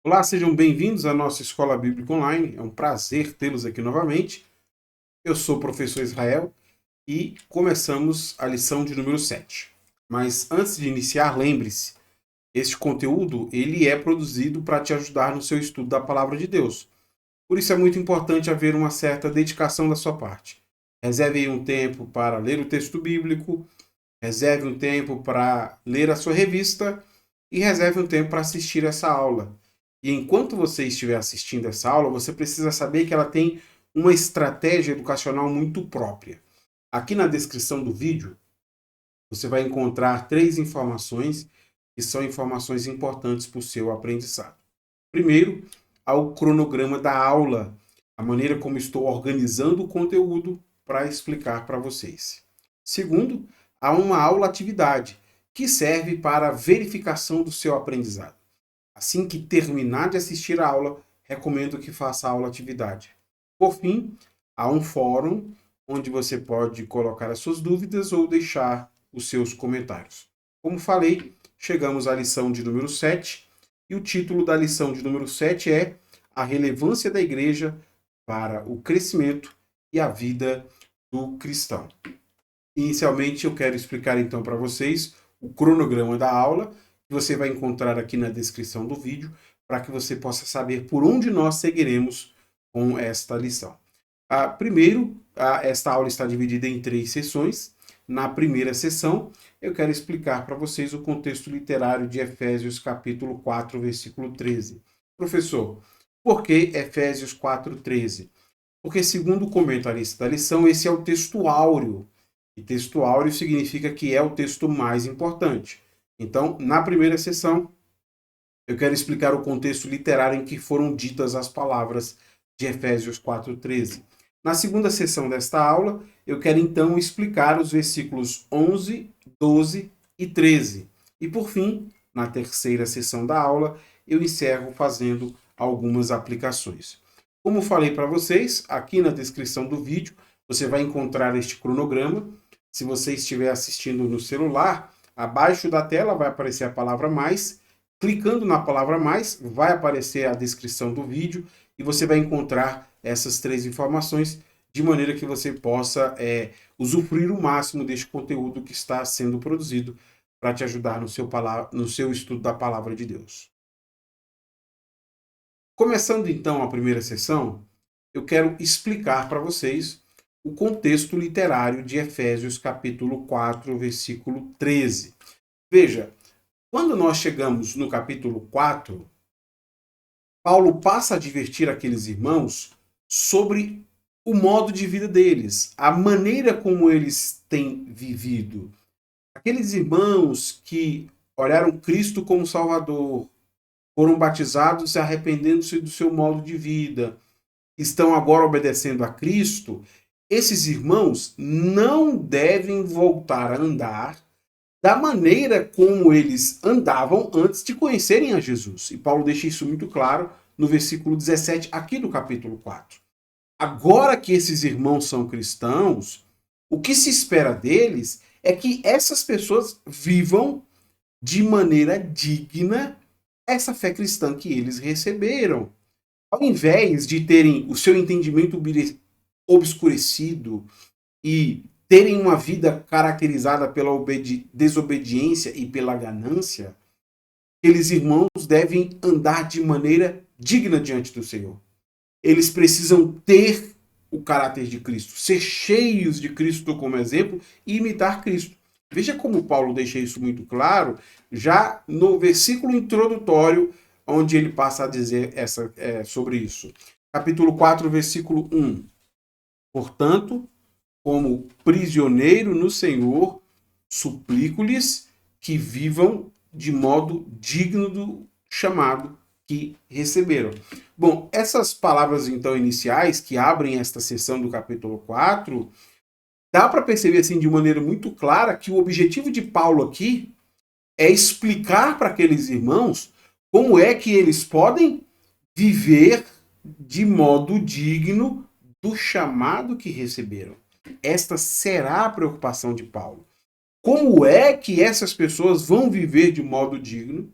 Olá, sejam bem-vindos à nossa Escola Bíblica Online. É um prazer tê-los aqui novamente. Eu sou o professor Israel e começamos a lição de número 7. Mas antes de iniciar, lembre-se, este conteúdo ele é produzido para te ajudar no seu estudo da Palavra de Deus. Por isso é muito importante haver uma certa dedicação da sua parte. Reserve aí um tempo para ler o texto bíblico, reserve um tempo para ler a sua revista e reserve um tempo para assistir essa aula. E enquanto você estiver assistindo essa aula, você precisa saber que ela tem uma estratégia educacional muito própria. Aqui na descrição do vídeo, você vai encontrar 3 informações que são informações importantes para o seu aprendizado. Primeiro, há o cronograma da aula, a maneira como estou organizando o conteúdo para explicar para vocês. Segundo, há uma aula-atividade, que serve para a verificação do seu aprendizado. Assim que terminar de assistir a aula, recomendo que faça a aula-atividade. Por fim, há um fórum onde você pode colocar as suas dúvidas ou deixar os seus comentários. Como falei, chegamos à lição de número 7 e o título da lição de número 7 é A Relevância da Igreja para o Crescimento e a Vida do Cristão. Inicialmente, eu quero explicar então para vocês o cronograma da aula, que você vai encontrar aqui na descrição do vídeo, para que você possa saber por onde nós seguiremos com esta lição. Primeiro, esta aula está dividida em 3 sessões. Na primeira sessão, eu quero explicar para vocês o contexto literário de Efésios capítulo 4, versículo 13. Professor, por que Efésios 4:13? Porque, segundo o comentarista da lição, esse é o texto áureo. E texto áureo significa que é o texto mais importante. Então, na primeira sessão, eu quero explicar o contexto literário em que foram ditas as palavras de Efésios 4:13. Na segunda sessão desta aula, eu quero então explicar os versículos 11, 12 e 13. E por fim, na terceira sessão da aula, eu encerro fazendo algumas aplicações. Como falei para vocês, aqui na descrição do vídeo, você vai encontrar este cronograma. Se você estiver assistindo no celular, abaixo da tela vai aparecer a palavra mais. Clicando na palavra mais, vai aparecer a descrição do vídeo e você vai encontrar essas 3 informações de maneira que você possa usufruir o máximo deste conteúdo que está sendo produzido para te ajudar no seu estudo da Palavra de Deus. Começando então a primeira sessão, eu quero explicar para vocês o contexto literário de Efésios capítulo 4, versículo 13. Veja, quando nós chegamos no capítulo 4, Paulo passa a advertir aqueles irmãos sobre o modo de vida deles, a maneira como eles têm vivido. Aqueles irmãos que olharam Cristo como Salvador, foram batizados e arrependendo-se do seu modo de vida, estão agora obedecendo a Cristo, esses irmãos não devem voltar a andar da maneira como eles andavam antes de conhecerem a Jesus. E Paulo deixa isso muito claro no versículo 17 aqui do capítulo 4. Agora que esses irmãos são cristãos, o que se espera deles é que essas pessoas vivam de maneira digna essa fé cristã que eles receberam. Ao invés de terem o seu entendimento obscurecido e terem uma vida caracterizada pela desobediência e pela ganância, aqueles irmãos devem andar de maneira digna diante do Senhor. Eles precisam ter o caráter de Cristo, ser cheios de Cristo como exemplo e imitar Cristo. Veja como Paulo deixa isso muito claro, já no versículo introdutório, onde ele passa a dizer sobre isso. Capítulo 4, versículo 1. Portanto, como prisioneiro no Senhor, suplico-lhes que vivam de modo digno do chamado que receberam. Bom, essas palavras então iniciais que abrem esta sessão do capítulo 4, dá para perceber assim de maneira muito clara que o objetivo de Paulo aqui é explicar para aqueles irmãos como é que eles podem viver de modo digno do chamado que receberam. Esta será a preocupação de Paulo. Como é que essas pessoas vão viver de modo digno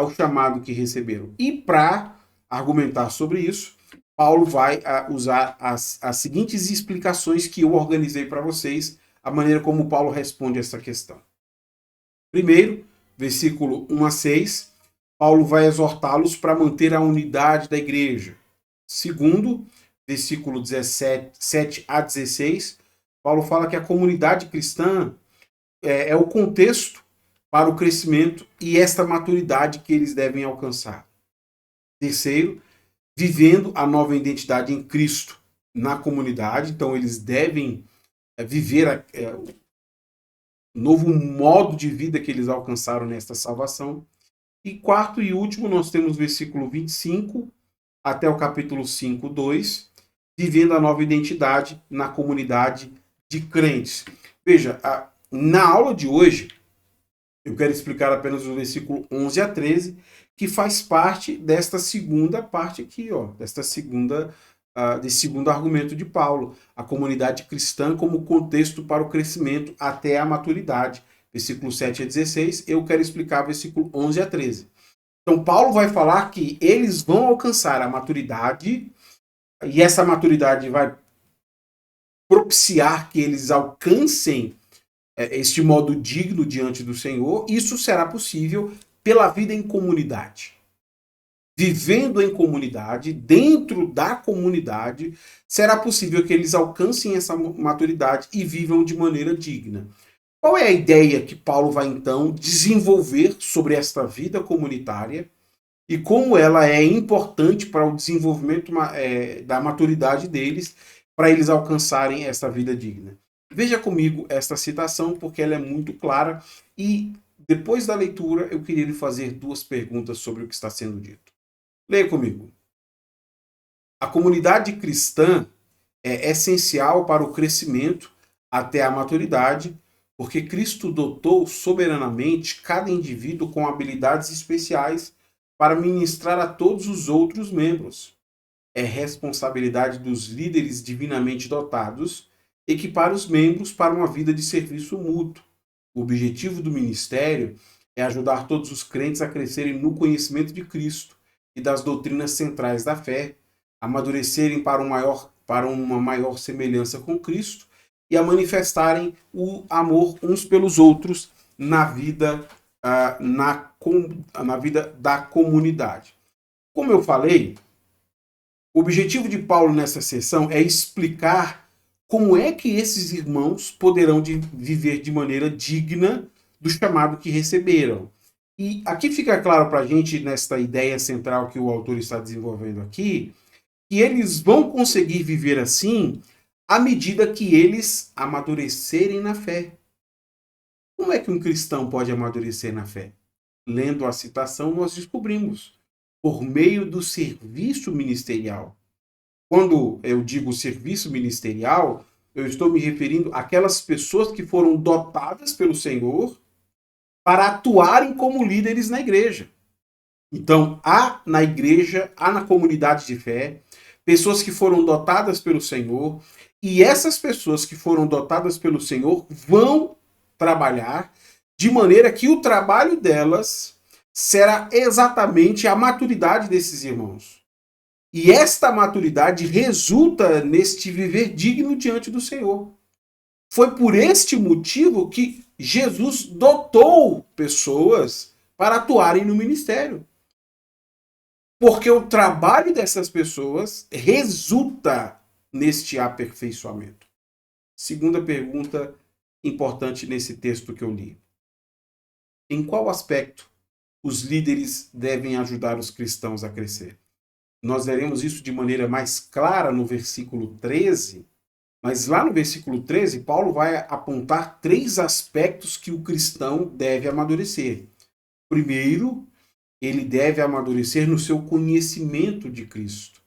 ao chamado que receberam. E para argumentar sobre isso, Paulo vai usar as seguintes explicações que eu organizei para vocês, a maneira como Paulo responde essa questão. Primeiro, versículo 1 a 6, Paulo vai exortá-los para manter a unidade da igreja. Segundo, versículo 17 a 16, Paulo fala que a comunidade cristã é o contexto para o crescimento e esta maturidade que eles devem alcançar. Terceiro, vivendo a nova identidade em Cristo na comunidade, então eles devem viver o novo modo de vida que eles alcançaram nesta salvação. E quarto e último, nós temos o versículo 25 até o capítulo 5, 2, vivendo a nova identidade na comunidade de crentes. Veja, na aula de hoje, eu quero explicar apenas o versículo 11 a 13, que faz parte desta segunda parte aqui, desse segundo argumento de Paulo, a comunidade cristã como contexto para o crescimento até a maturidade. Versículo 7 a 16, eu quero explicar versículo 11 a 13. Então, Paulo vai falar que eles vão alcançar a maturidade, e essa maturidade vai propiciar que eles alcancem este modo digno diante do Senhor. Isso será possível pela vida em comunidade. Vivendo em comunidade, dentro da comunidade, será possível que eles alcancem essa maturidade e vivam de maneira digna. Qual é a ideia que Paulo vai, então, desenvolver sobre esta vida comunitária e como ela é importante para o desenvolvimento da maturidade deles, para eles alcançarem essa vida digna? Veja comigo esta citação, porque ela é muito clara e, depois da leitura, eu queria lhe fazer duas perguntas sobre o que está sendo dito. Leia comigo. A comunidade cristã é essencial para o crescimento até a maturidade, porque Cristo dotou soberanamente cada indivíduo com habilidades especiais para ministrar a todos os outros membros. É responsabilidade dos líderes divinamente dotados equipar os membros para uma vida de serviço mútuo. O objetivo do ministério é ajudar todos os crentes a crescerem no conhecimento de Cristo e das doutrinas centrais da fé, amadurecerem para uma maior semelhança com Cristo e a manifestarem o amor uns pelos outros na vida, na vida da comunidade. Como eu falei, o objetivo de Paulo nessa sessão é explicar como é que esses irmãos poderão viver de maneira digna do chamado que receberam. E aqui fica claro para a gente, nesta ideia central que o autor está desenvolvendo aqui, que eles vão conseguir viver assim à medida que eles amadurecerem na fé. Como é que um cristão pode amadurecer na fé? Lendo a citação, nós descobrimos, por meio do serviço ministerial. Quando eu digo serviço ministerial, eu estou me referindo àquelas pessoas que foram dotadas pelo Senhor para atuarem como líderes na igreja. Então, há na igreja, há na comunidade de fé, pessoas que foram dotadas pelo Senhor, e essas pessoas que foram dotadas pelo Senhor vão trabalhar de maneira que o trabalho delas será exatamente a maturidade desses irmãos. E esta maturidade resulta neste viver digno diante do Senhor. Foi por este motivo que Jesus dotou pessoas para atuarem no ministério. Porque o trabalho dessas pessoas resulta neste aperfeiçoamento. Segunda pergunta importante nesse texto que eu li. Em qual aspecto os líderes devem ajudar os cristãos a crescer? Nós veremos isso de maneira mais clara no versículo 13, mas lá no versículo 13, Paulo vai apontar 3 aspectos que o cristão deve amadurecer. Primeiro, ele deve amadurecer no seu conhecimento de Cristo.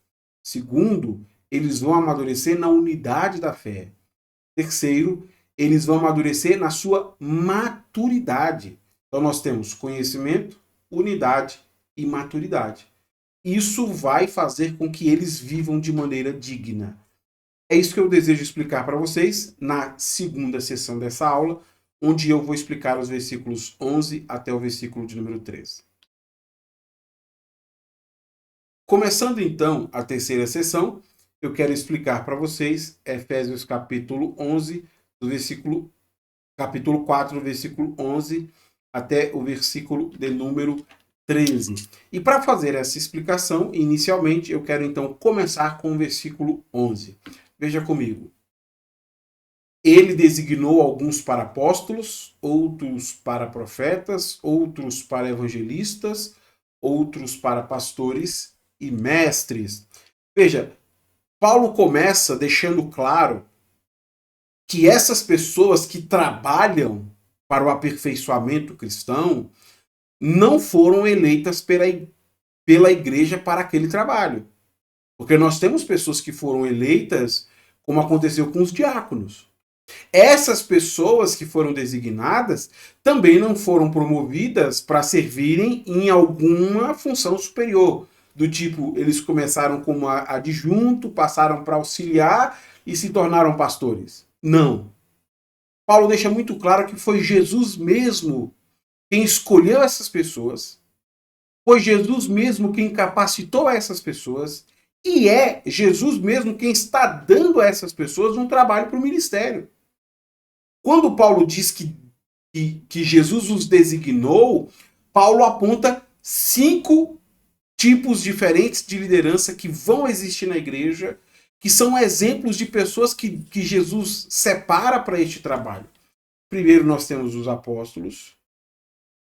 Segundo, eles vão amadurecer na unidade da fé. Terceiro, eles vão amadurecer na sua maturidade. Então nós temos conhecimento, unidade e maturidade. Isso vai fazer com que eles vivam de maneira digna. É isso que eu desejo explicar para vocês na segunda sessão dessa aula, onde eu vou explicar os versículos 11 até o versículo de número 13. começando então a terceira sessão, eu quero explicar para vocês Efésios capítulo 11, capítulo 4, versículo 11 até o versículo de número 13. E para fazer essa explicação, inicialmente, eu quero então começar com o versículo 11. Veja comigo. Ele designou alguns para apóstolos, outros para profetas, outros para evangelistas, outros para pastores e mestres. Veja, Paulo começa deixando claro que essas pessoas que trabalham para o aperfeiçoamento cristão não foram eleitas pela igreja para aquele trabalho. Porque nós temos pessoas que foram eleitas, como aconteceu com os diáconos. Essas pessoas que foram designadas também não foram promovidas para servirem em alguma função superior. Do tipo, eles começaram como adjunto, passaram para auxiliar e se tornaram pastores. Não. Paulo deixa muito claro que foi Jesus mesmo quem escolheu essas pessoas, foi Jesus mesmo quem capacitou essas pessoas, e é Jesus mesmo quem está dando a essas pessoas um trabalho para o ministério. Quando Paulo diz que Jesus os designou, Paulo aponta 5 tipos diferentes de liderança que vão existir na igreja, que são exemplos de pessoas que Jesus separa para este trabalho. Primeiro nós temos os apóstolos,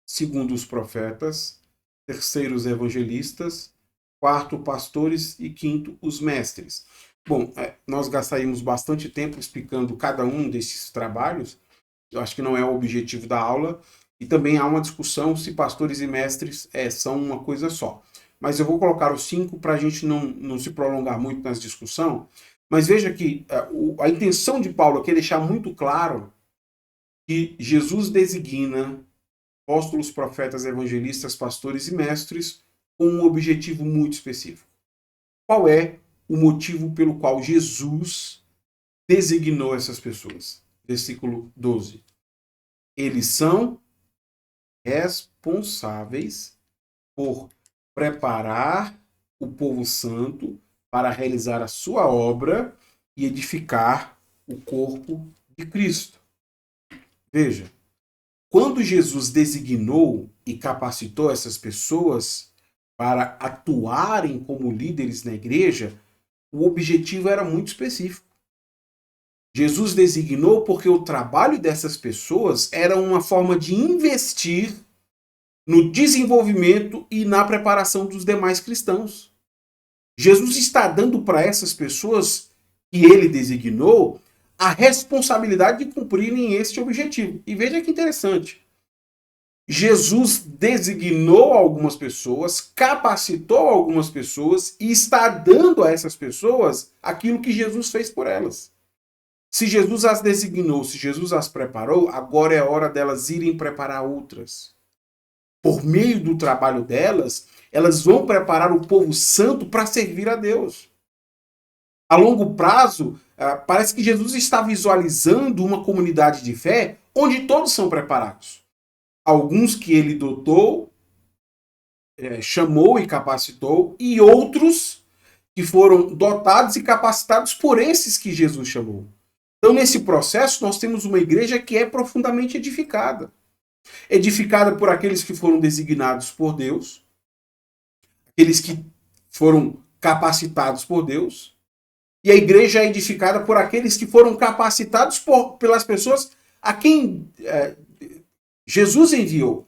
segundo os profetas, terceiro os evangelistas, quarto pastores e quinto os mestres. Bom, nós gastaríamos bastante tempo explicando cada um desses trabalhos, eu acho que não é o objetivo da aula, e também há uma discussão se pastores e mestres são uma coisa só. Mas eu vou colocar os 5 para a gente não se prolongar muito nessa discussão, mas veja que a intenção de Paulo aqui é deixar muito claro que Jesus designa apóstolos, profetas, evangelistas, pastores e mestres com um objetivo muito específico. Qual é o motivo pelo qual Jesus designou essas pessoas? Versículo 12. Eles são responsáveis por preparar o povo santo para realizar a sua obra e edificar o corpo de Cristo. Veja, quando Jesus designou e capacitou essas pessoas para atuarem como líderes na igreja, o objetivo era muito específico. Jesus designou porque o trabalho dessas pessoas era uma forma de investir no desenvolvimento e na preparação dos demais cristãos. Jesus está dando para essas pessoas que ele designou a responsabilidade de cumprirem este objetivo. E veja que interessante. Jesus designou algumas pessoas, capacitou algumas pessoas e está dando a essas pessoas aquilo que Jesus fez por elas. Se Jesus as designou, se Jesus as preparou, agora é hora delas irem preparar outras. Por meio do trabalho delas, elas vão preparar o povo santo para servir a Deus. A longo prazo, parece que Jesus está visualizando uma comunidade de fé onde todos são preparados. Alguns que ele dotou, chamou e capacitou, e outros que foram dotados e capacitados por esses que Jesus chamou. Então, nesse processo, nós temos uma igreja que é profundamente edificada. Edificada por aqueles que foram designados por Deus, aqueles que foram capacitados por Deus, e a igreja é edificada por aqueles que foram capacitados pelas pessoas a quem Jesus enviou.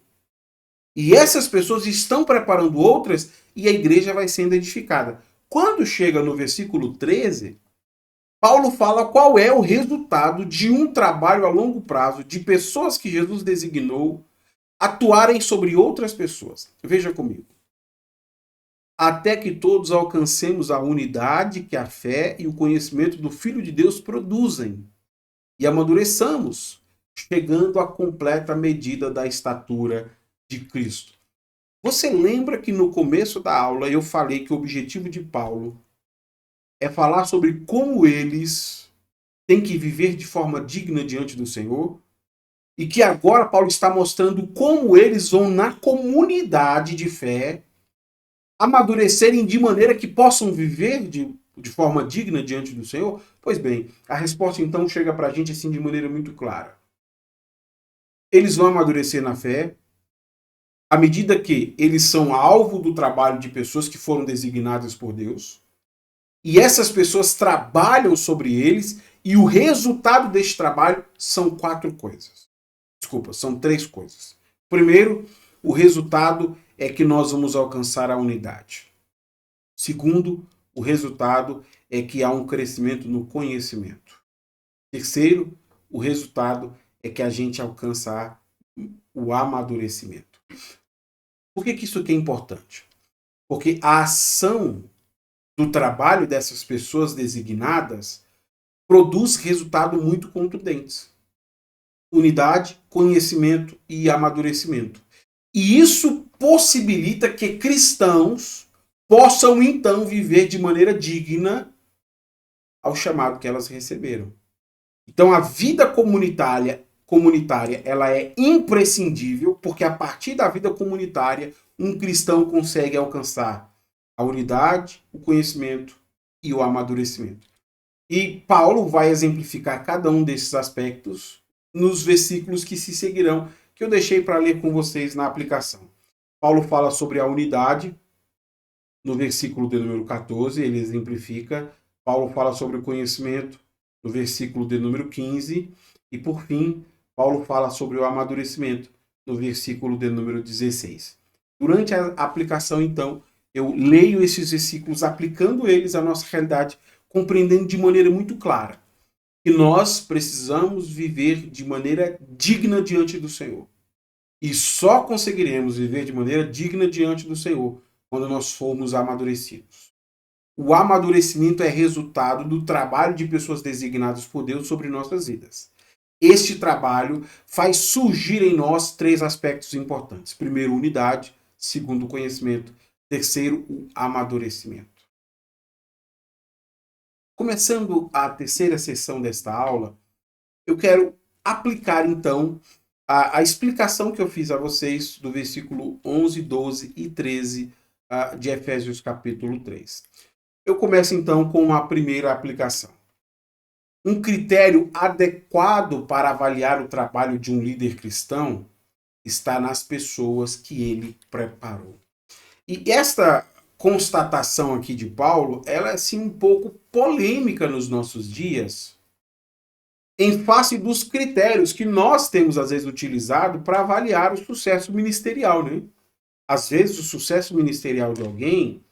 E essas pessoas estão preparando outras e a igreja vai sendo edificada. Quando chega no versículo 13, Paulo fala qual é o resultado de um trabalho a longo prazo de pessoas que Jesus designou atuarem sobre outras pessoas. Veja comigo. Até que todos alcancemos a unidade que a fé e o conhecimento do Filho de Deus produzem e amadureçamos, chegando à completa medida da estatura de Cristo. Você lembra que no começo da aula eu falei que o objetivo de Paulo é falar sobre como eles têm que viver de forma digna diante do Senhor? E que agora Paulo está mostrando como eles vão na comunidade de fé amadurecerem de maneira que possam viver de forma digna diante do Senhor? Pois bem, a resposta então chega para a gente assim de maneira muito clara. Eles vão amadurecer na fé, à medida que eles são alvo do trabalho de pessoas que foram designadas por Deus, e essas pessoas trabalham sobre eles, e o resultado deste trabalho são quatro coisas. Desculpa, são três coisas. Primeiro, o resultado é que nós vamos alcançar a unidade. Segundo, o resultado é que há um crescimento no conhecimento. Terceiro, o resultado é que a gente alcança o amadurecimento. Por que isso aqui é importante? Porque a ação do trabalho dessas pessoas designadas produz resultados muito contundentes. Unidade, conhecimento e amadurecimento. E isso possibilita que cristãos possam então viver de maneira digna ao chamado que elas receberam. Então a vida comunitária ela é imprescindível, porque a partir da vida comunitária um cristão consegue alcançar a unidade, o conhecimento e o amadurecimento. E Paulo vai exemplificar cada um desses aspectos nos versículos que se seguirão, que eu deixei para ler com vocês na aplicação. Paulo fala sobre a unidade, no versículo de número 14, ele exemplifica. Paulo fala sobre o conhecimento, no versículo de número 15. E, por fim, Paulo fala sobre o amadurecimento, no versículo de número 16. Durante a aplicação, então, eu leio esses versículos, aplicando eles à nossa realidade, compreendendo de maneira muito clara que nós precisamos viver de maneira digna diante do Senhor. E só conseguiremos viver de maneira digna diante do Senhor quando nós formos amadurecidos. O amadurecimento é resultado do trabalho de pessoas designadas por Deus sobre nossas vidas. Este trabalho faz surgir em nós três aspectos importantes. Primeiro, unidade. Segundo, conhecimento. Terceiro, o amadurecimento. Começando a terceira sessão desta aula, eu quero aplicar então a explicação que eu fiz a vocês do versículo 11, 12 e 13 de Efésios capítulo 3. Eu começo então com a primeira aplicação. Um critério adequado para avaliar o trabalho de um líder cristão está nas pessoas que ele preparou. E esta constatação aqui de Paulo, ela é assim um pouco polêmica nos nossos dias, em face dos critérios que nós temos às vezes utilizado para avaliar o sucesso ministerial, né? Às vezes o sucesso ministerial de alguém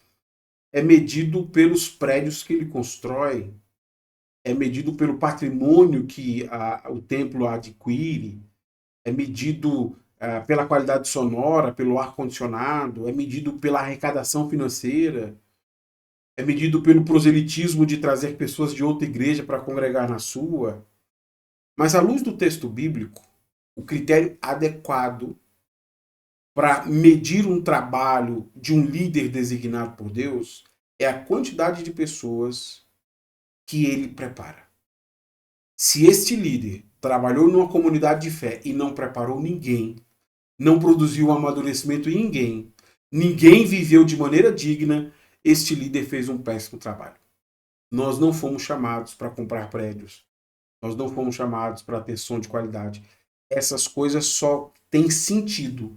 é medido pelos prédios que ele constrói, é medido pelo patrimônio que o templo adquire, é medido pela qualidade sonora, pelo ar-condicionado, é medido pela arrecadação financeira, é medido pelo proselitismo de trazer pessoas de outra igreja para congregar na sua. Mas à luz do texto bíblico, o critério adequado para medir um trabalho de um líder designado por Deus é a quantidade de pessoas que ele prepara. Se este líder trabalhou numa comunidade de fé e não preparou ninguém, não produziu um amadurecimento em ninguém, ninguém viveu de maneira digna, este líder fez um péssimo trabalho. Nós não fomos chamados para comprar prédios. Nós não fomos chamados para ter som de qualidade. Essas coisas só têm sentido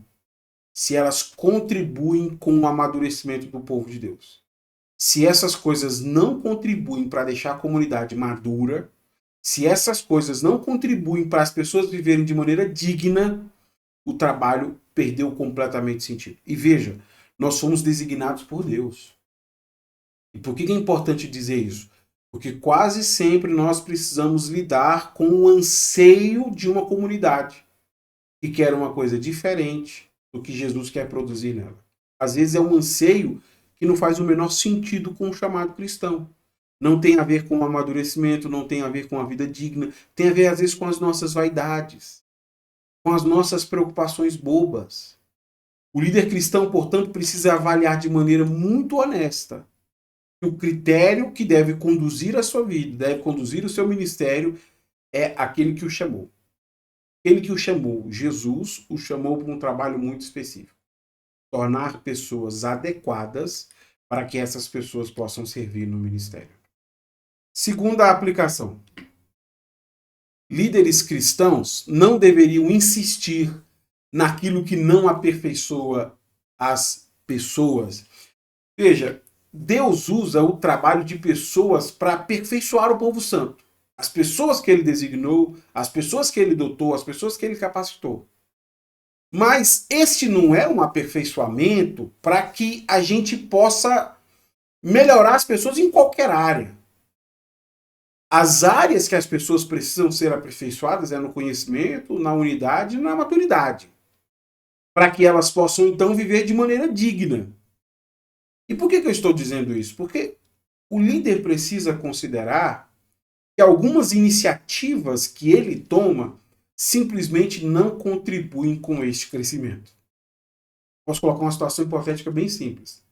se elas contribuem com o amadurecimento do povo de Deus. Se essas coisas não contribuem para deixar a comunidade madura, se essas coisas não contribuem para as pessoas viverem de maneira digna, o trabalho perdeu completamente sentido. E veja, nós somos designados por Deus. E por que é importante dizer isso? Porque quase sempre nós precisamos lidar com o anseio de uma comunidade que quer uma coisa diferente do que Jesus quer produzir nela. Às vezes é um anseio que não faz o menor sentido com o chamado cristão. Não tem a ver com o amadurecimento, não tem a ver com a vida digna, tem a ver às vezes com as nossas vaidades, com as nossas preocupações bobas. O líder cristão, portanto, precisa avaliar de maneira muito honesta o critério que deve conduzir a sua vida, deve conduzir o seu ministério, é aquele que o chamou. Aquele que o chamou, Jesus, o chamou para um trabalho muito específico. tornar pessoas adequadas para que essas pessoas possam servir no ministério. Segunda aplicação. Líderes cristãos não deveriam insistir naquilo que não aperfeiçoa as pessoas. Veja, Deus usa o trabalho de pessoas para aperfeiçoar o povo santo. As pessoas que ele designou, as pessoas que ele dotou, as pessoas que ele capacitou. Mas este não é um aperfeiçoamento para que a gente possa melhorar as pessoas em qualquer área. As áreas que as pessoas precisam ser aperfeiçoadas é no conhecimento, na unidade e na maturidade. Para que elas possam, então, viver de maneira digna. E por que eu estou dizendo isso? Porque o líder precisa considerar que algumas iniciativas que ele toma simplesmente não contribuem com este crescimento. Posso colocar uma situação hipotética bem simples.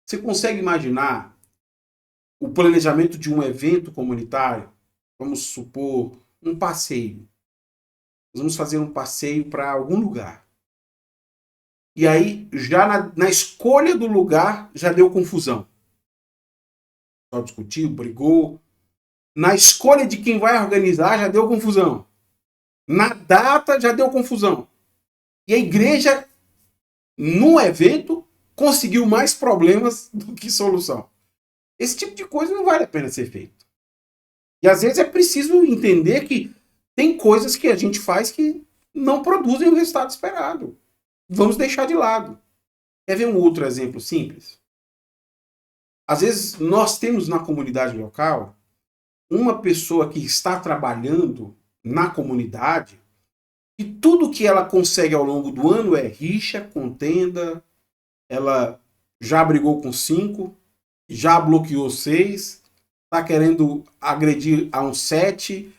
Você consegue imaginar o planejamento de um evento comunitário? Vamos supor um passeio. Nós vamos fazer um passeio para algum lugar. E aí, já na escolha do lugar, já deu confusão. Só discutiu, brigou. Na escolha de quem vai organizar, já deu confusão. Na data, já deu confusão. E a igreja, no evento, conseguiu mais problemas do que solução. Esse tipo de coisa não vale a pena ser feito. E às vezes é preciso entender que tem coisas que a gente faz que não produzem o resultado esperado. Vamos deixar de lado. Quer ver um outro exemplo simples? Às vezes nós temos na comunidade local uma pessoa que está trabalhando na comunidade e tudo que ela consegue ao longo do ano é rixa, contenda, ela já brigou com 5, já bloqueou 6, está querendo agredir a um 7.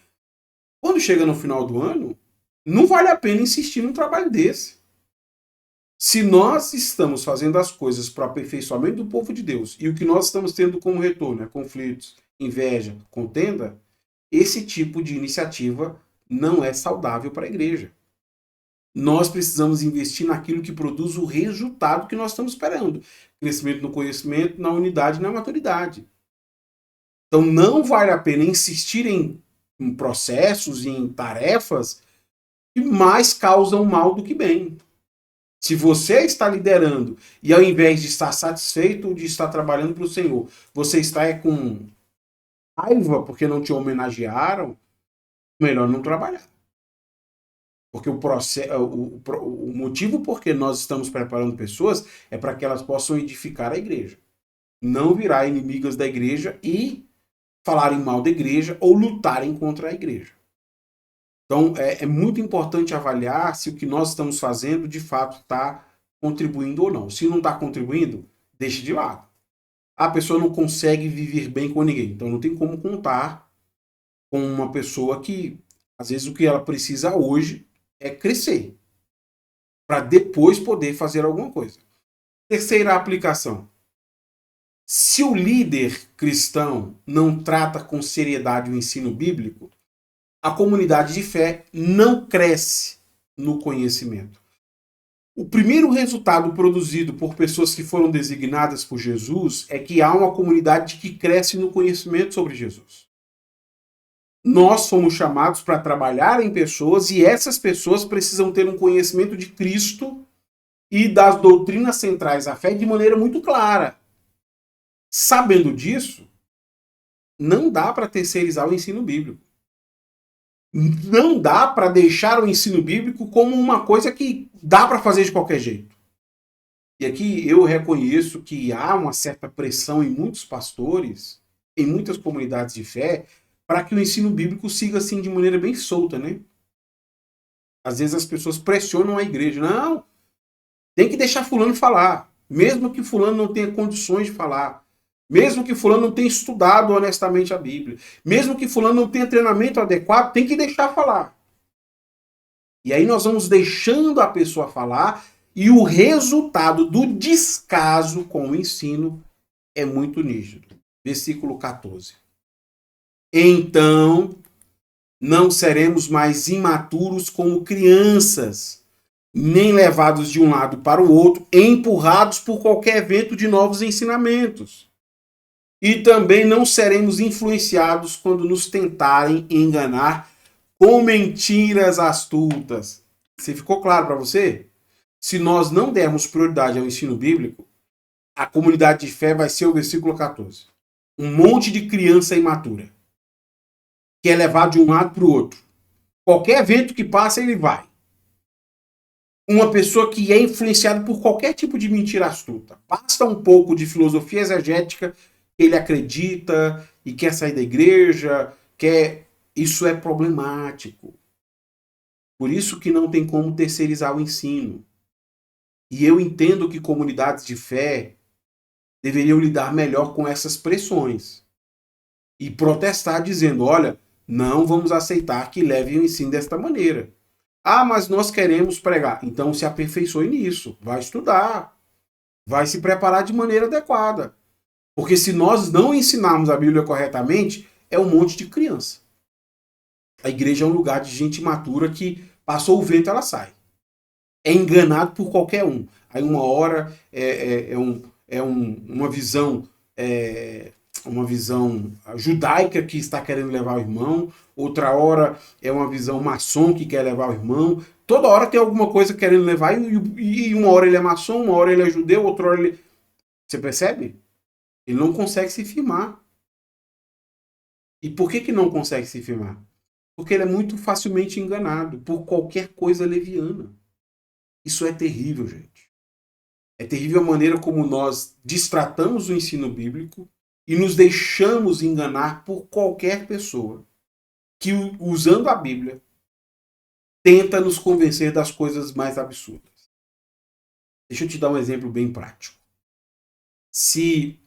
Quando chega no final do ano, não vale a pena insistir num trabalho desse. Se nós estamos fazendo as coisas para o aperfeiçoamento do povo de Deus e o que nós estamos tendo como retorno é conflitos, inveja, contenda, esse tipo de iniciativa não é saudável para a igreja. Nós precisamos investir naquilo que produz o resultado que nós estamos esperando. Crescimento no conhecimento, na unidade e na maturidade. Então não vale a pena insistir em processos, em tarefas que mais causam mal do que bem. Se você está liderando e ao invés de estar satisfeito de estar trabalhando para o Senhor, você está com raiva porque não te homenagearam, melhor não trabalhar. Porque o motivo por que nós estamos preparando pessoas é para que elas possam edificar a igreja. Não virar inimigas da igreja e falarem mal da igreja ou lutarem contra a igreja. Então, é muito importante avaliar se o que nós estamos fazendo, de fato, está contribuindo ou não. Se não está contribuindo, deixe de lado. A pessoa não consegue viver bem com ninguém. Então, não tem como contar com uma pessoa que, às vezes, o que ela precisa hoje é crescer, para depois poder fazer alguma coisa. Terceira aplicação. Se o líder cristão não trata com seriedade o ensino bíblico, a comunidade de fé não cresce no conhecimento. O primeiro resultado produzido por pessoas que foram designadas por Jesus é que há uma comunidade que cresce no conhecimento sobre Jesus. Nós somos chamados para trabalhar em pessoas e essas pessoas precisam ter um conhecimento de Cristo e das doutrinas centrais da fé de maneira muito clara. Sabendo disso, não dá para terceirizar o ensino bíblico. Não dá para deixar o ensino bíblico como uma coisa que dá para fazer de qualquer jeito. E aqui eu reconheço que há uma certa pressão em muitos pastores, em muitas comunidades de fé, para que o ensino bíblico siga assim de maneira bem solta, né? Às vezes as pessoas pressionam a igreja. Não, tem que deixar fulano falar. Mesmo que fulano não tenha condições de falar. Mesmo que fulano não tenha estudado honestamente a Bíblia. Mesmo que fulano não tenha treinamento adequado, tem que deixar falar. E aí nós vamos deixando a pessoa falar e o resultado do descaso com o ensino é muito nítido. Versículo 14. Então, não seremos mais imaturos como crianças, nem levados de um lado para o outro, empurrados por qualquer vento de novos ensinamentos. E também não seremos influenciados quando nos tentarem enganar com mentiras astutas. Se ficou claro para você? Se nós não dermos prioridade ao ensino bíblico, a comunidade de fé vai ser o versículo 14. Um monte de criança imatura, que é levado de um lado para o outro. Qualquer vento que passa, ele vai. Uma pessoa que é influenciada por qualquer tipo de mentira astuta. Basta um pouco de filosofia exegética, ele acredita e quer sair da igreja, Isso é problemático. Por isso que não tem como terceirizar o ensino. E eu entendo que comunidades de fé deveriam lidar melhor com essas pressões. E protestar dizendo, olha, não vamos aceitar que levem o ensino desta maneira. Ah, mas nós queremos pregar. Então se aperfeiçoe nisso. Vai estudar. Vai se preparar de maneira adequada. Porque se nós não ensinarmos a Bíblia corretamente, é um monte de criança. A igreja é um lugar de gente imatura que passou o vento, ela sai. É enganado por qualquer um. Aí uma hora uma visão judaica que está querendo levar o irmão, outra hora é uma visão maçom que quer levar o irmão. Toda hora tem alguma coisa querendo levar e uma hora ele é maçom, uma hora ele é judeu, outra hora ele... Você percebe? Ele não consegue se firmar. E por que não consegue se firmar? Porque ele é muito facilmente enganado por qualquer coisa leviana. Isso é terrível, gente. É terrível a maneira como nós destratamos o ensino bíblico e nos deixamos enganar por qualquer pessoa que, usando a Bíblia, tenta nos convencer das coisas mais absurdas. Deixa eu te dar um exemplo bem prático. Se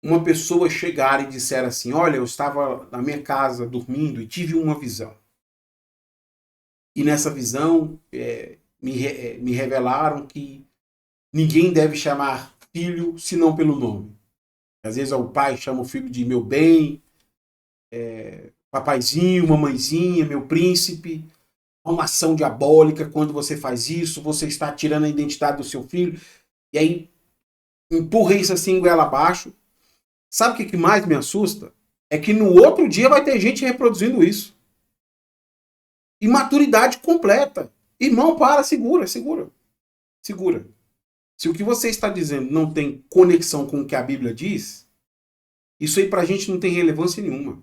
uma pessoa chegar e disser assim, olha, eu estava na minha casa dormindo e tive uma visão. E nessa visão me revelaram que ninguém deve chamar filho senão pelo nome. Às vezes o pai chama o filho de meu bem, papaizinho, mamãezinha, meu príncipe. É uma ação diabólica. Quando você faz isso, você está tirando a identidade do seu filho. E aí empurra isso assim, goela abaixo. Sabe o que mais me assusta? É que no outro dia vai ter gente reproduzindo isso. Imaturidade completa. Irmão, segura. Se o que você está dizendo não tem conexão com o que a Bíblia diz, isso aí pra gente não tem relevância nenhuma.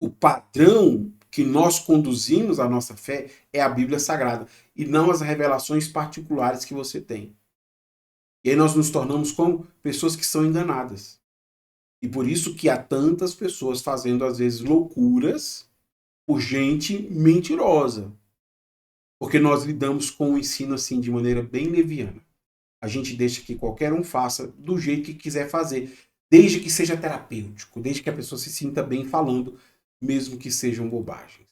O padrão que nós conduzimos a nossa fé é a Bíblia Sagrada e não as revelações particulares que você tem. E aí nós nos tornamos como pessoas que são enganadas. E por isso que há tantas pessoas fazendo, às vezes, loucuras por gente mentirosa. Porque nós lidamos com o ensino assim de maneira bem leviana. A gente deixa que qualquer um faça do jeito que quiser fazer, desde que seja terapêutico, desde que a pessoa se sinta bem falando, mesmo que sejam bobagens.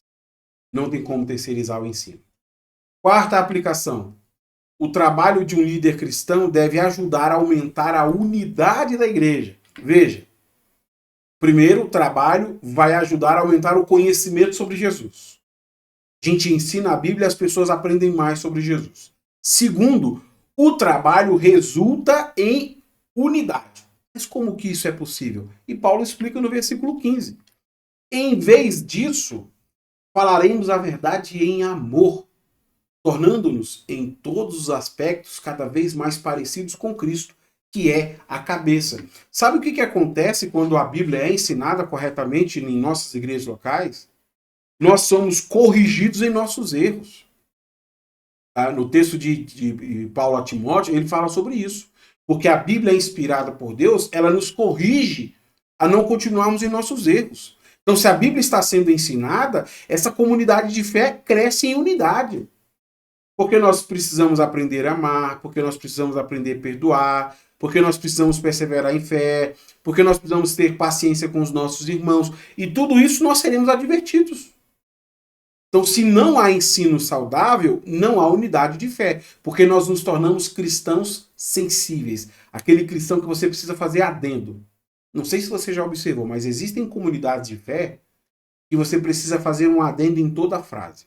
Não tem como terceirizar o ensino. Quarta aplicação. O trabalho de um líder cristão deve ajudar a aumentar a unidade da igreja. Veja, primeiro, o trabalho vai ajudar a aumentar o conhecimento sobre Jesus. A gente ensina a Bíblia e as pessoas aprendem mais sobre Jesus. Segundo, o trabalho resulta em unidade. Mas como que isso é possível? E Paulo explica no versículo 15. Em vez disso, falaremos a verdade em amor, tornando-nos, em todos os aspectos, cada vez mais parecidos com Cristo, que é a cabeça. Sabe o que acontece quando a Bíblia é ensinada corretamente em nossas igrejas locais? Nós somos corrigidos em nossos erros. No texto de Paulo a Timóteo, ele fala sobre isso. Porque a Bíblia é inspirada por Deus, ela nos corrige a não continuarmos em nossos erros. Então, se a Bíblia está sendo ensinada, essa comunidade de fé cresce em unidade. Porque nós precisamos aprender a amar, porque nós precisamos aprender a perdoar, porque nós precisamos perseverar em fé, porque nós precisamos ter paciência com os nossos irmãos. E tudo isso nós seremos advertidos. Então, se não há ensino saudável, não há unidade de fé, porque nós nos tornamos cristãos sensíveis. Aquele cristão que você precisa fazer adendo. Não sei se você já observou, mas existem comunidades de fé que você precisa fazer um adendo em toda a frase.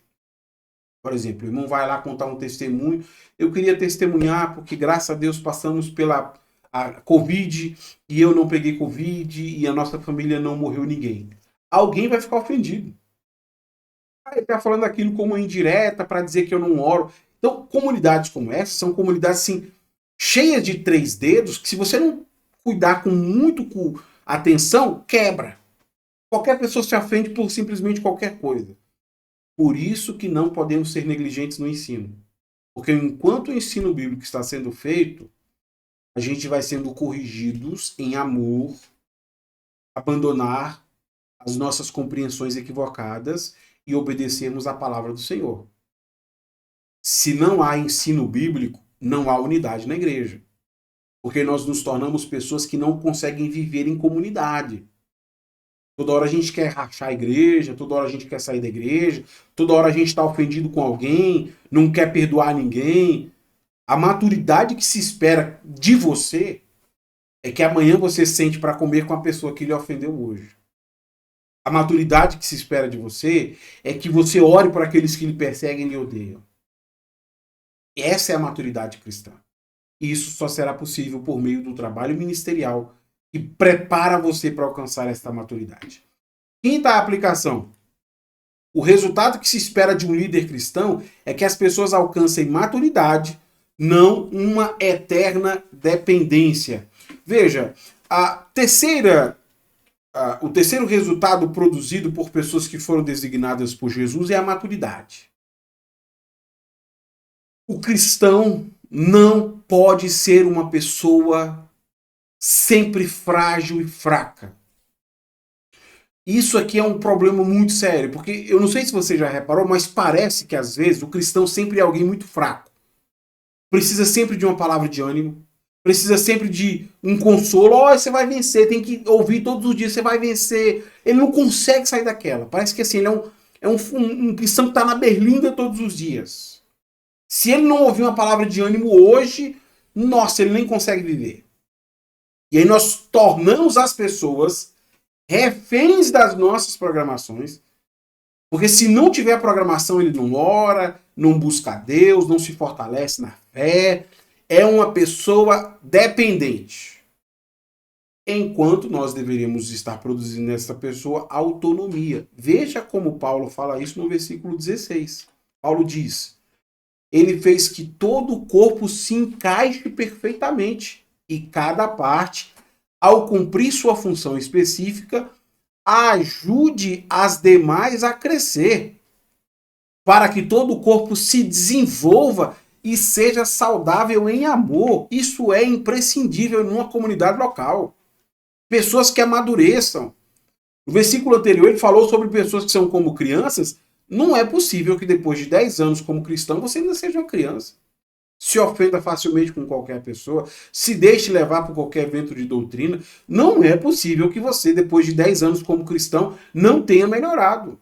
Por exemplo, o irmão vai lá contar um testemunho. Eu queria testemunhar porque, graças a Deus, passamos pela a Covid e eu não peguei Covid e a nossa família não morreu ninguém. Alguém vai ficar ofendido. Ah, ele está falando aquilo como indireta para dizer que eu não oro. Então, comunidades como essa são comunidades assim, cheias de três dedos que, se você não cuidar com muito atenção, quebra. Qualquer pessoa se ofende por simplesmente qualquer coisa. Por isso que não podemos ser negligentes no ensino. Porque enquanto o ensino bíblico está sendo feito, a gente vai sendo corrigidos em amor, abandonar as nossas compreensões equivocadas e obedecermos à palavra do Senhor. Se não há ensino bíblico, não há unidade na igreja. Porque nós nos tornamos pessoas que não conseguem viver em comunidade. Toda hora a gente quer rachar a igreja, toda hora a gente quer sair da igreja, toda hora a gente está ofendido com alguém, não quer perdoar ninguém. A maturidade que se espera de você é que amanhã você sente para comer com a pessoa que lhe ofendeu hoje. A maturidade que se espera de você é que você ore por aqueles que lhe perseguem e lhe odeiam. Essa é a maturidade cristã. E isso só será possível por meio do trabalho ministerial que prepara você para alcançar esta maturidade. Quinta aplicação. O resultado que se espera de um líder cristão é que as pessoas alcancem maturidade, não uma eterna dependência. Veja, o terceiro resultado produzido por pessoas que foram designadas por Jesus é a maturidade. O cristão não pode ser uma pessoa sempre frágil e fraca. Isso aqui é um problema muito sério, porque eu não sei se você já reparou, mas parece que às vezes o cristão sempre é alguém muito fraco. Precisa sempre de uma palavra de ânimo, precisa sempre de um consolo. Ó, você vai vencer, tem que ouvir todos os dias, você vai vencer. Ele não consegue sair daquela. Parece que assim, ele é um cristão que está na berlinda todos os dias. Se ele não ouvir uma palavra de ânimo hoje, nossa, ele nem consegue viver. E aí nós tornamos as pessoas reféns das nossas programações, porque se não tiver programação, ele não ora, não busca a Deus, não se fortalece na fé, é uma pessoa dependente. Enquanto nós deveríamos estar produzindo nessa pessoa autonomia. Veja como Paulo fala isso no versículo 16. Paulo diz: ele fez que todo o corpo se encaixe perfeitamente e cada parte, ao cumprir sua função específica, ajude as demais a crescer, para que todo o corpo se desenvolva e seja saudável em amor. Isso é imprescindível numa comunidade local. Pessoas que amadureçam. No versículo anterior ele falou sobre pessoas que são como crianças. Não é possível que depois de 10 anos como cristão você ainda seja uma criança. Se ofenda facilmente com qualquer pessoa, se deixe levar por qualquer vento de doutrina. Não é possível que você, depois de 10 anos como cristão, não tenha melhorado.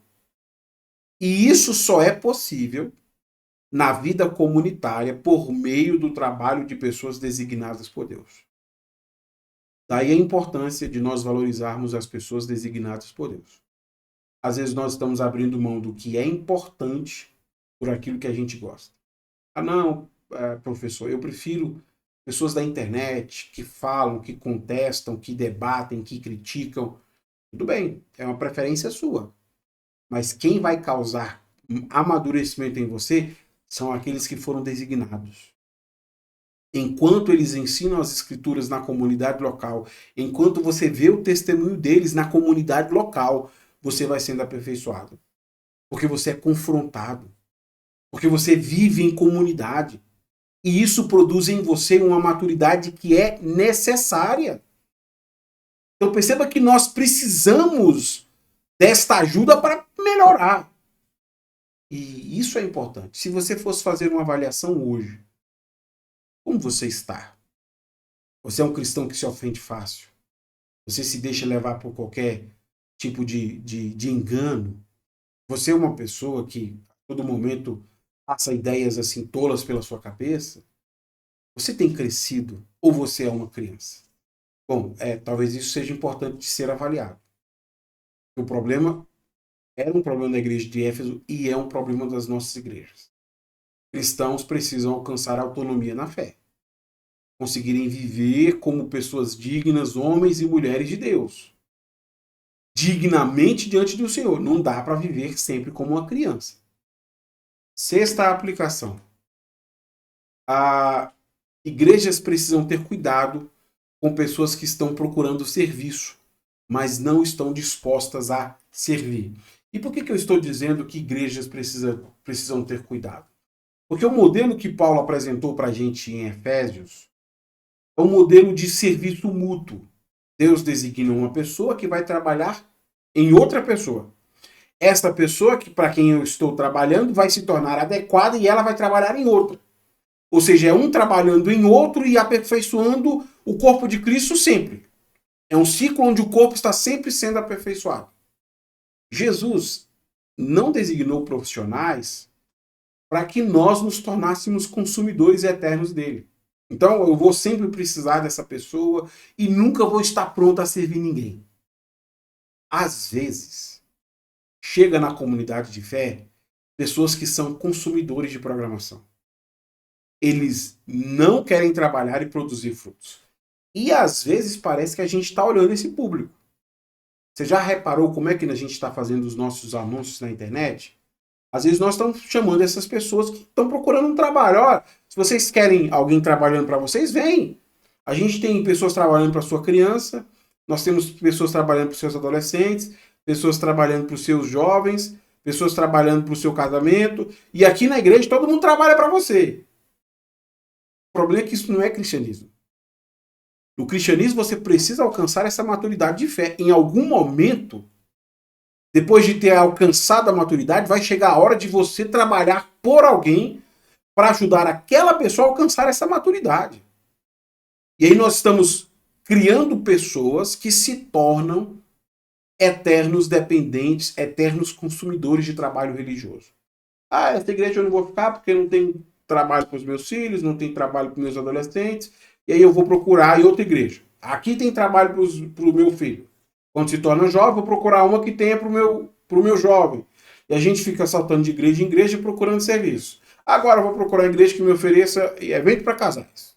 E isso só é possível na vida comunitária por meio do trabalho de pessoas designadas por Deus. Daí a importância de nós valorizarmos as pessoas designadas por Deus. Às vezes nós estamos abrindo mão do que é importante por aquilo que a gente gosta. Ah, não, professor, eu prefiro pessoas da internet que falam, que contestam, que debatem, que criticam. Tudo bem, é uma preferência sua. Mas quem vai causar amadurecimento em você são aqueles que foram designados. Enquanto eles ensinam as escrituras na comunidade local, enquanto você vê o testemunho deles na comunidade local, você vai sendo aperfeiçoado. Porque você é confrontado. Porque você vive em comunidade. E isso produz em você uma maturidade que é necessária. Então perceba que nós precisamos desta ajuda para melhorar. E isso é importante. Se você fosse fazer uma avaliação hoje, como você está? Você é um cristão que se ofende fácil? Você se deixa levar por qualquer tipo de engano? Você é uma pessoa que a todo momento passa ideias assim tolas pela sua cabeça? Você tem crescido ou você é uma criança? Bom, talvez isso seja importante de ser avaliado. O problema era um problema da igreja de Éfeso e é um problema das nossas igrejas. cristãos precisam alcançar autonomia na fé, conseguirem viver como pessoas dignas, homens e mulheres de Deus, dignamente diante do Senhor. Não dá para viver sempre como uma criança. Sexta aplicação. As igrejas precisam ter cuidado com pessoas que estão procurando serviço, mas não estão dispostas a servir. E por que eu estou dizendo que igrejas precisam ter cuidado? Porque o modelo que Paulo apresentou para a gente em Efésios é um modelo de serviço mútuo. Deus designa uma pessoa que vai trabalhar em outra pessoa. Esta pessoa, que para quem eu estou trabalhando, vai se tornar adequada e ela vai trabalhar em outra. Ou seja, é um trabalhando em outro e aperfeiçoando o corpo de Cristo sempre. É um ciclo onde o corpo está sempre sendo aperfeiçoado. Jesus não designou profissionais para que nós nos tornássemos consumidores eternos dele. Então, eu vou sempre precisar dessa pessoa e nunca vou estar pronto a servir ninguém. Às vezes, chega na comunidade de fé pessoas que são consumidores de programação. Eles não querem trabalhar e produzir frutos. E às vezes parece que a gente está olhando esse público. Você já reparou como é que a gente está fazendo os nossos anúncios na internet? Às vezes nós estamos chamando essas pessoas que estão procurando um trabalho. Olha, se vocês querem alguém trabalhando para vocês, vem. A gente tem pessoas trabalhando para sua criança, nós temos pessoas trabalhando para os seus adolescentes, pessoas trabalhando para os seus jovens, pessoas trabalhando para o seu casamento. E aqui na igreja todo mundo trabalha para você. O problema é que isso não é cristianismo. No cristianismo você precisa alcançar essa maturidade de fé. Em algum momento, depois de ter alcançado a maturidade, vai chegar a hora de você trabalhar por alguém para ajudar aquela pessoa a alcançar essa maturidade. E aí nós estamos criando pessoas que se tornam eternos dependentes, eternos consumidores de trabalho religioso. Ah, essa igreja eu não vou ficar porque não tem trabalho para os meus filhos, não tem trabalho para os meus adolescentes, e aí eu vou procurar em outra igreja. Aqui tem trabalho para o meu filho. Quando se torna jovem, vou procurar uma que tenha para o meu jovem. E a gente fica saltando de igreja em igreja procurando serviço. Agora eu vou procurar a igreja que me ofereça evento para casais.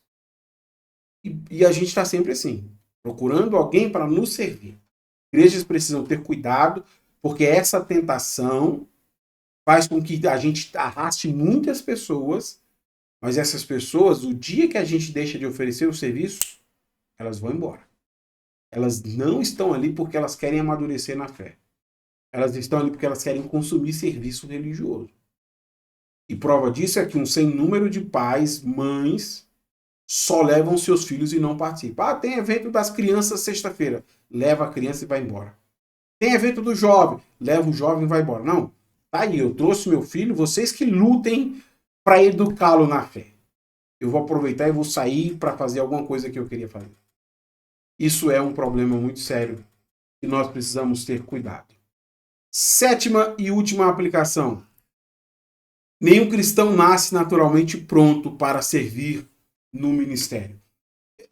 E a gente está sempre assim, procurando alguém para nos servir. Igrejas precisam ter cuidado, porque essa tentação faz com que a gente arraste muitas pessoas, mas essas pessoas, o dia que a gente deixa de oferecer o serviço, elas vão embora. Elas não estão ali porque elas querem amadurecer na fé. Elas estão ali porque elas querem consumir serviço religioso. E prova disso é que um sem número de pais, mães, só levam seus filhos e não participam. Ah, tem evento das crianças sexta-feira. Leva a criança e vai embora. Tem evento do jovem. Leva o jovem e vai embora. Não. Tá aí, eu trouxe meu filho, vocês que lutem para educá-lo na fé. Eu vou aproveitar e vou sair para fazer alguma coisa que eu queria fazer. Isso é um problema muito sério e nós precisamos ter cuidado. Sétima e última aplicação. Nenhum cristão nasce naturalmente pronto para servir no ministério.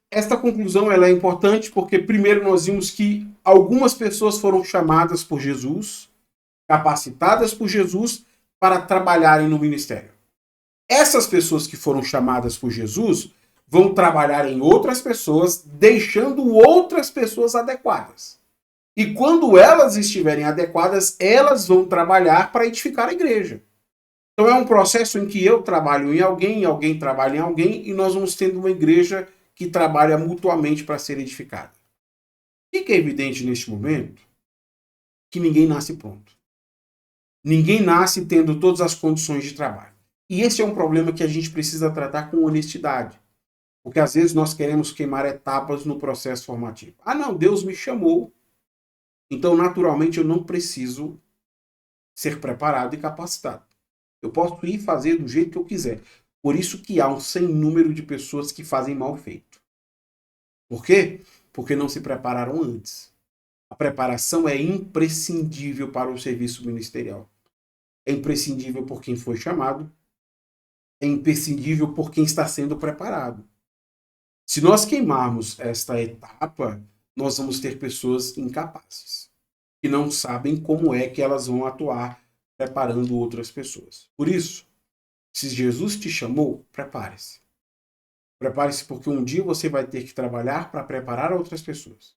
Esta conclusão ela é importante porque primeiro nós vimos que algumas pessoas foram chamadas por Jesus, capacitadas por Jesus para trabalharem no ministério. Essas pessoas que foram chamadas por Jesus vão trabalhar em outras pessoas, deixando outras pessoas adequadas. E quando elas estiverem adequadas, elas vão trabalhar para edificar a igreja. Então é um processo em que eu trabalho em alguém trabalha em alguém, e nós vamos tendo uma igreja que trabalha mutuamente para ser edificada. Fica evidente neste momento que ninguém nasce pronto. Ninguém nasce tendo todas as condições de trabalho. E esse é um problema que a gente precisa tratar com honestidade. Porque às vezes nós queremos queimar etapas no processo formativo. Ah, não, Deus me chamou. Então, naturalmente, eu não preciso ser preparado e capacitado. Eu posso ir fazer do jeito que eu quiser. Por isso que há um sem número de pessoas que fazem mal feito. Por quê? Porque não se prepararam antes. A preparação é imprescindível para o serviço ministerial. É imprescindível por quem foi chamado. É imprescindível por quem está sendo preparado. Se nós queimarmos esta etapa, nós vamos ter pessoas incapazes, que não sabem como é que elas vão atuar preparando outras pessoas. Por isso, Se Jesus te chamou, prepare-se. Prepare-se porque um dia você vai ter que trabalhar para preparar outras pessoas.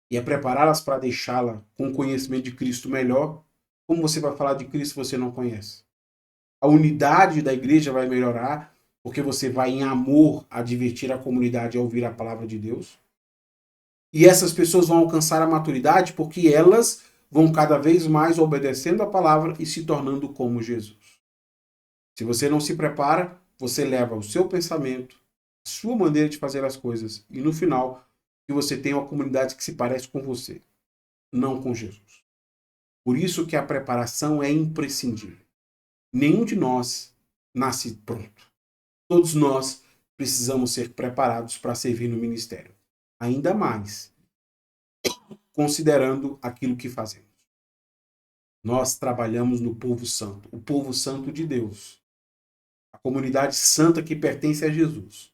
E é prepará-las para deixá-la com o conhecimento de Cristo melhor. Como você vai falar de Cristo se você não conhece? A unidade da igreja vai melhorar porque você vai em amor advertir a comunidade a ouvir a palavra de Deus. E essas pessoas vão alcançar a maturidade porque elas vão cada vez mais obedecendo a palavra e se tornando como Jesus. Se você não se prepara, você leva o seu pensamento, a sua maneira de fazer as coisas e no final que você tem uma comunidade que se parece com você, não com Jesus. Por isso que a preparação é imprescindível. Nenhum de nós nasce pronto. Todos nós precisamos ser preparados para servir no ministério. Ainda mais, considerando aquilo que fazemos. Nós trabalhamos no povo santo, o povo santo de Deus. A comunidade santa que pertence a Jesus.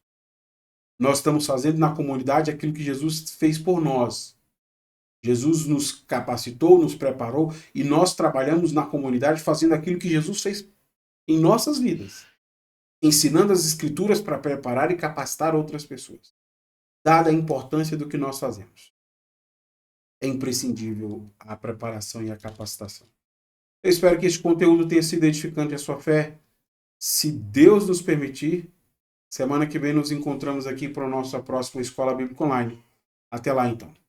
Nós estamos fazendo na comunidade aquilo que Jesus fez por nós. Jesus nos capacitou, nos preparou e nós trabalhamos na comunidade fazendo aquilo que Jesus fez em nossas vidas. Ensinando as escrituras para preparar e capacitar outras pessoas. Dada a importância do que nós fazemos. É imprescindível a preparação e a capacitação. Eu espero que este conteúdo tenha sido edificante à sua fé. Se Deus nos permitir, semana que vem nos encontramos aqui para a nossa próxima Escola Bíblica Online. Até lá, então.